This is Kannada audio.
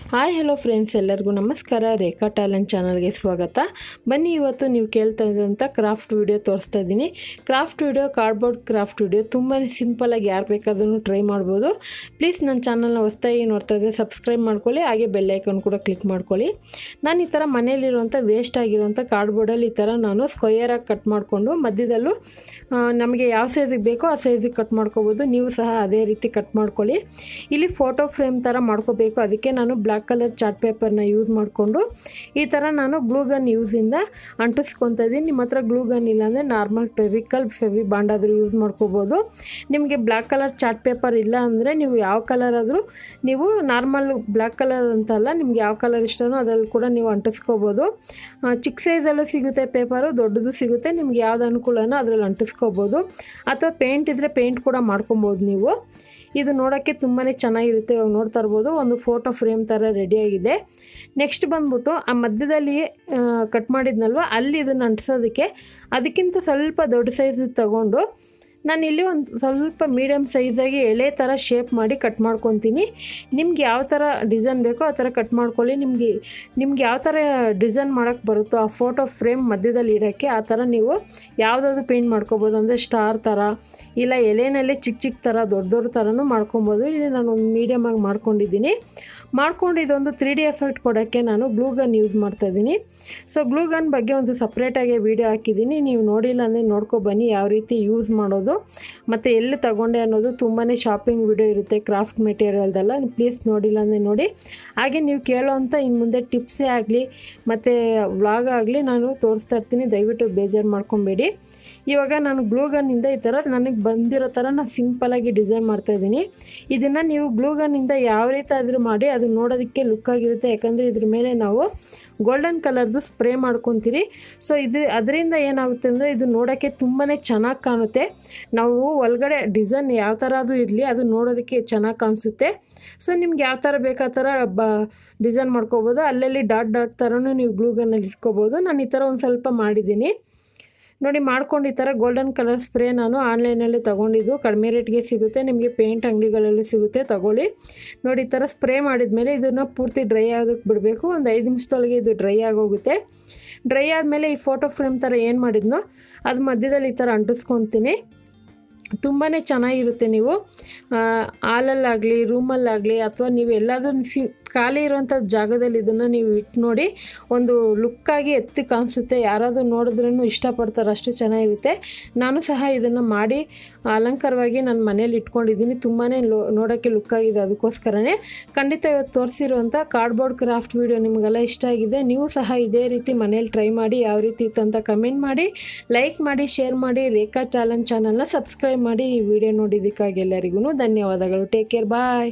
ಹಾಯ್ ಹಲೋ ಫ್ರೆಂಡ್ಸ್, ಎಲ್ಲರಿಗೂ ನಮಸ್ಕಾರ. ರೇಖಾ ಟ್ಯಾಲೆಂಟ್ ಚಾನಲ್ಗೆ ಸ್ವಾಗತ. ಬನ್ನಿ, ಇವತ್ತು ನೀವು ಕೇಳ್ತಾ ಇದ್ದಂಥ ಕ್ರಾಫ್ಟ್ ವಿಡಿಯೋ ತೋರಿಸ್ತಾ ಇದ್ದೀನಿ. Craft video, cardboard craft video ತುಂಬಾ ಸಿಂಪಲಾಗಿ ಯಾರು ಬೇಕಾದ್ರೂ ಟ್ರೈ ಮಾಡ್ಬೋದು. ಪ್ಲೀಸ್ ನನ್ನ ಚಾನಲ್ನ ಹೊಸ್ದಾಗಿ ನೋಡ್ತಾ ಇದ್ದರೆ ಸಬ್ಸ್ಕ್ರೈಬ್ ಮಾಡ್ಕೊಳ್ಳಿ, ಹಾಗೆ ಬೆಲ್ ಐಕಾನ್ ಕೂಡ ಕ್ಲಿಕ್ ಮಾಡ್ಕೊಳ್ಳಿ. ನಾನು ಈ ಥರ ಮನೇಲಿರುವಂಥ ವೇಸ್ಟ್ ಆಗಿರುವಂಥ ಕಾರ್ಡ್ಬೋರ್ಡಲ್ಲಿ ಈ ಥರ ನಾನು ಸ್ಕ್ವಯರಾಗಿ ಕಟ್ ಮಾಡಿಕೊಂಡು ಮಧ್ಯದಲ್ಲೂ ನಮಗೆ ಯಾವ ಸೈಜಿಗೆ ಬೇಕೋ ಆ ಸೈಜಿಗೆ ಕಟ್ ಮಾಡ್ಕೋಬೋದು. ನೀವು ಸಹ ಅದೇ ರೀತಿ ಕಟ್ ಮಾಡ್ಕೊಳ್ಳಿ. ಇಲ್ಲಿ ಫೋಟೋ ಫ್ರೇಮ್ ಥರ ಮಾಡ್ಕೋಬೇಕು. ಅದಕ್ಕೆ ನಾನು ಬ್ಲ್ಯಾಕ್ ಕಲರ್ ಚಾರ್ಟ್ ಪೇಪರ್ನ ಯೂಸ್ ಮಾಡಿಕೊಂಡು ಈ ಥರ ನಾನು ಗ್ಲೂ ಗನ್ ಯೂಸಿಂದ ಅಂಟಿಸ್ಕೊತಾ ಇದ್ದೀನಿ. ನಿಮ್ಮ ಹತ್ರ ಗ್ಲೂ ಗನ್ ಇಲ್ಲಾಂದರೆ ನಾರ್ಮಲ್ ಫೆವಿ ಬಾಂಡ್ ಆದರೂ ಯೂಸ್ ಮಾಡ್ಕೋಬೋದು. ನಿಮಗೆ ಬ್ಲ್ಯಾಕ್ ಕಲರ್ ಚಾರ್ಟ್ ಪೇಪರ್ ಇಲ್ಲ ಅಂದರೆ ನೀವು ಯಾವ ಕಲರ್ ಆದರೂ ನೀವು ನಾರ್ಮಲ್ ಬ್ಲ್ಯಾಕ್ ಕಲರ್ ಅಂತಲ್ಲ, ನಿಮ್ಗೆ ಯಾವ ಕಲರ್ ಇಷ್ಟನೋ ಅದರಲ್ಲಿ ಕೂಡ ನೀವು ಅಂಟಿಸ್ಕೋಬೋದು. ಚಿಕ್ಕ ಸೈಜಲ್ಲೂ ಸಿಗುತ್ತೆ ಪೇಪರು, ದೊಡ್ಡದು ಸಿಗುತ್ತೆ. ನಿಮ್ಗೆ ಯಾವ್ದು ಅನುಕೂಲನೋ ಅದರಲ್ಲಿ ಅಂಟಿಸ್ಕೋಬೋದು. ಅಥವಾ ಪೇಂಟ್ ಇದ್ದರೆ ಪೇಂಟ್ ಕೂಡ ಮಾಡ್ಕೊಬೋದು ನೀವು. ಇದು ನೋಡೋಕ್ಕೆ ತುಂಬಾ ಚೆನ್ನಾಗಿರುತ್ತೆ. ಇವಾಗ ನೋಡ್ತಾ ಇರ್ಬೋದು, ಒಂದು ಫೋಟೋ ಫ್ರೇಮ್ ಥರ ರೆಡಿಯಾಗಿದೆ. ನೆಕ್ಸ್ಟ್ ಬಂದ್ಬಿಟ್ಟು ಆ ಮಧ್ಯದಲ್ಲಿ ಕಟ್ ಮಾಡಿದ್ನಲ್ವ, ಅಲ್ಲಿ ಇದನ್ನು ಅಂಟಿಸೋದಕ್ಕೆ ಅದಕ್ಕಿಂತ ಸ್ವಲ್ಪ ದೊಡ್ಡ ಸೈಜ್ ತಗೊಂಡು ನಾನಿಲ್ಲಿ ಒಂದು ಸ್ವಲ್ಪ ಮೀಡಿಯಮ್ ಸೈಜಾಗಿ ಎಳೆ ಥರ ಶೇಪ್ ಮಾಡಿ ಕಟ್ ಮಾಡ್ಕೊತೀನಿ. ನಿಮ್ಗೆ ಯಾವ ಥರ ಡಿಸೈನ್ ಬೇಕೋ ಆ ಥರ ಕಟ್ ಮಾಡ್ಕೊಳ್ಳಿ. ನಿಮ್ಗೆ ಯಾವ ಥರ ಡಿಸೈನ್ ಮಾಡೋಕ್ಕೆ ಬರುತ್ತೋ ಆ ಫೋಟೋ ಫ್ರೇಮ್ ಮಧ್ಯದಲ್ಲಿ ಇಡೋಕ್ಕೆ ಆ ಥರ ನೀವು ಯಾವುದಾದ್ರು ಪೇಂಟ್ ಮಾಡ್ಕೊಬೋದು. ಅಂದರೆ ಸ್ಟಾರ್ ಥರ, ಇಲ್ಲ ಎಲೆನಲ್ಲೇ ಚಿಕ್ಕ ಚಿಕ್ಕ ಥರ, ದೊಡ್ಡ ದೊಡ್ಡ ಥರನೂ ಮಾಡ್ಕೊಬೋದು. ಇಲ್ಲಿ ನಾನು ಒಂದು ಮೀಡಿಯಮಾಗಿ ಮಾಡ್ಕೊಂಡಿದ್ದೀನಿ. ಮಾಡ್ಕೊಂಡು ಇದೊಂದು 3D ಎಫೆಕ್ಟ್ ಕೊಡೋಕ್ಕೆ ನಾನು ಗ್ಲೂ ಗನ್ ಯೂಸ್ ಮಾಡ್ತಾಯಿದ್ದೀನಿ. ಸೊ ಗ್ಲೂ ಗನ್ ಬಗ್ಗೆ ಒಂದು ಸಪ್ರೇಟಾಗಿ ವೀಡಿಯೋ ಹಾಕಿದ್ದೀನಿ. ನೀವು ನೋಡಿಲ್ಲ ಅಂದರೆ ನೋಡ್ಕೊಬನ್ನಿ ಯಾವ ರೀತಿ ಯೂಸ್ ಮಾಡೋದು ಮತ್ತು ಎಲ್ಲಿ ತಗೊಂಡೆ ಅನ್ನೋದು. ತುಂಬಾ ಶಾಪಿಂಗ್ ವಿಡಿಯೋ ಇರುತ್ತೆ ಕ್ರಾಫ್ಟ್ ಮೆಟೀರಿಯಲ್ದೆಲ್ಲ. ಪ್ಲೀಸ್ ನೋಡಿಲ್ಲ ಅಂದರೆ ನೋಡಿ. ಹಾಗೆ ನೀವು ಕೇಳೋವಂಥ ಇನ್ನು ಮುಂದೆ ಟಿಪ್ಸೇ ಆಗಲಿ ಮತ್ತು ವ್ಲಾಗ್ ಆಗಲಿ ನಾನು ತೋರಿಸ್ತಾ ಇರ್ತೀನಿ. ದಯವಿಟ್ಟು ಬೇಜಾರು ಮಾಡ್ಕೊಬೇಡಿ. ಇವಾಗ ನಾನು ಗ್ಲೂ ಗನ್ನಿಂದ ಈ ಥರ ನನಗೆ ಬಂದಿರೋ ಥರ ನಾನು ಸಿಂಪಲಾಗಿ ಡಿಸೈನ್ ಮಾಡ್ತಾಯಿದ್ದೀನಿ. ಇದನ್ನು ನೀವು ಗ್ಲೂ ಗನ್ನಿಂದ ಯಾವ ರೀತಿ ಆದರೂ ಮಾಡಿ ಅದು ನೋಡೋದಕ್ಕೆ ಲುಕ್ಕಾಗಿರುತ್ತೆ. ಯಾಕಂದರೆ ಇದ್ರ ಮೇಲೆ ನಾವು ಗೋಲ್ಡನ್ ಕಲರ್ದು ಸ್ಪ್ರೇ ಮಾಡ್ಕೊತೀರಿ. ಸೊ ಅದರಿಂದ ಏನಾಗುತ್ತೆ ಅಂದರೆ ಇದು ನೋಡೋಕ್ಕೆ ತುಂಬಾ ಚೆನ್ನಾಗಿ ಕಾಣುತ್ತೆ. ನಾವು ಒಳಗಡೆ ಡಿಸೈನ್ ಯಾವ ಥರ ಆದರೂ ಇರಲಿ, ಅದು ನೋಡೋದಕ್ಕೆ ಚೆನ್ನಾಗಿ ಕಾಣಿಸುತ್ತೆ. ಸೊ ನಿಮ್ಗೆ ಯಾವ ಥರ ಬೇಕು ಆ ಥರ ಡಿಸೈನ್ ಮಾಡ್ಕೋಬೋದು. ಅಲ್ಲಲ್ಲಿ ಡಾಟ್ ಥರನೂ ನೀವು ಗ್ಲೂ ಗನ್ನಲ್ಲಿ ಇಟ್ಕೋಬೋದು. ನಾನು ಈ ಥರ ಒಂದು ಸ್ವಲ್ಪ ಮಾಡಿದ್ದೀನಿ ನೋಡಿ. ಮಾಡ್ಕೊಂಡು ಈ ಥರ ಗೋಲ್ಡನ್ ಕಲರ್ ಸ್ಪ್ರೇ ನಾನು ಆನ್ಲೈನಲ್ಲಿ ತೊಗೊಂಡಿದ್ದು. ಕಡಿಮೆ ರೇಟ್ಗೆ ಸಿಗುತ್ತೆ, ನಿಮಗೆ ಪೇಂಟ್ ಅಂಗಡಿಗಳಲ್ಲೂ ಸಿಗುತ್ತೆ, ತೊಗೊಳ್ಳಿ. ನೋಡಿ ಈ ಥರ ಸ್ಪ್ರೇ ಮಾಡಿದ್ಮೇಲೆ ಇದನ್ನು ಪೂರ್ತಿ ಡ್ರೈ ಆಗೋಕ್ಕೆ ಬಿಡಬೇಕು. ಒಂದು 5 ನಿಮಿಷದೊಳಗೆ ಇದು ಡ್ರೈ ಆಗೋಗುತ್ತೆ. ಡ್ರೈ ಆದಮೇಲೆ ಈ ಫೋಟೋ ಫ್ರೇಮ್ ಥರ ಏನು ಮಾಡಿದ್ನೋ ಅದು ಮಧ್ಯದಲ್ಲಿ ಈ ಥರ ಅಂಟಿಸ್ಕೊತೀನಿ. ತುಂಬಾ ಚೆನ್ನಾಗಿರುತ್ತೆ. ನೀವು ಹಾಲಲ್ಲಾಗಲಿ, ರೂಮಲ್ಲಾಗಲಿ, ಅಥವಾ ನೀವು ಎಲ್ಲಾದರೂ ಖಾಲಿ ಇರುವಂಥ ಜಾಗದಲ್ಲಿ ಇದನ್ನು ನೀವು ಇಟ್ಟು ನೋಡಿ. ಒಂದು ಲುಕ್ಕಾಗಿ ಎತ್ತಿ ಕಾಣಿಸುತ್ತೆ. ಯಾರಾದರೂ ನೋಡಿದ್ರೂ ಇಷ್ಟಪಡ್ತಾರೆ, ಅಷ್ಟು ಚೆನ್ನಾಗಿರುತ್ತೆ. ನಾನು ಸಹ ಇದನ್ನು ಮಾಡಿ ಅಲಂಕಾರವಾಗಿ ನನ್ನ ಮನೇಲಿ ಇಟ್ಕೊಂಡಿದ್ದೀನಿ. ತುಂಬಾ ನೋಡೋಕ್ಕೆ ಲುಕ್ಕಾಗಿದೆ. ಅದಕ್ಕೋಸ್ಕರನೇ ಖಂಡಿತ ಇವತ್ತು ತೋರಿಸಿರುವಂಥ ಕಾರ್ಡ್ಬೋರ್ಡ್ ಕ್ರಾಫ್ಟ್ ವಿಡಿಯೋ ನಿಮಗೆಲ್ಲ ಇಷ್ಟ ಆಗಿದೆ. ನೀವು ಸಹ ಇದೇ ರೀತಿ ಮನೇಲಿ ಟ್ರೈ ಮಾಡಿ. ಯಾವ ರೀತಿ ಇತ್ತು ಅಂತ ಕಮೆಂಟ್ ಮಾಡಿ, ಲೈಕ್ ಮಾಡಿ, ಶೇರ್ ಮಾಡಿ. ರೇಖಾ ಟ್ಯಾಲೆಂಟ್ ಚಾನಲ್ನ ಸಬ್ಸ್ಕ್ರೈಬ್ ಮಾಡಿ. ಈ ವಿಡಿಯೋ ನೋಡಿದ್ದಕ್ಕಾಗಿ ಎಲ್ಲರಿಗೂ ಧನ್ಯವಾದಗಳು. ಟೇಕ್ ಕೇರ್, ಬಾಯ್.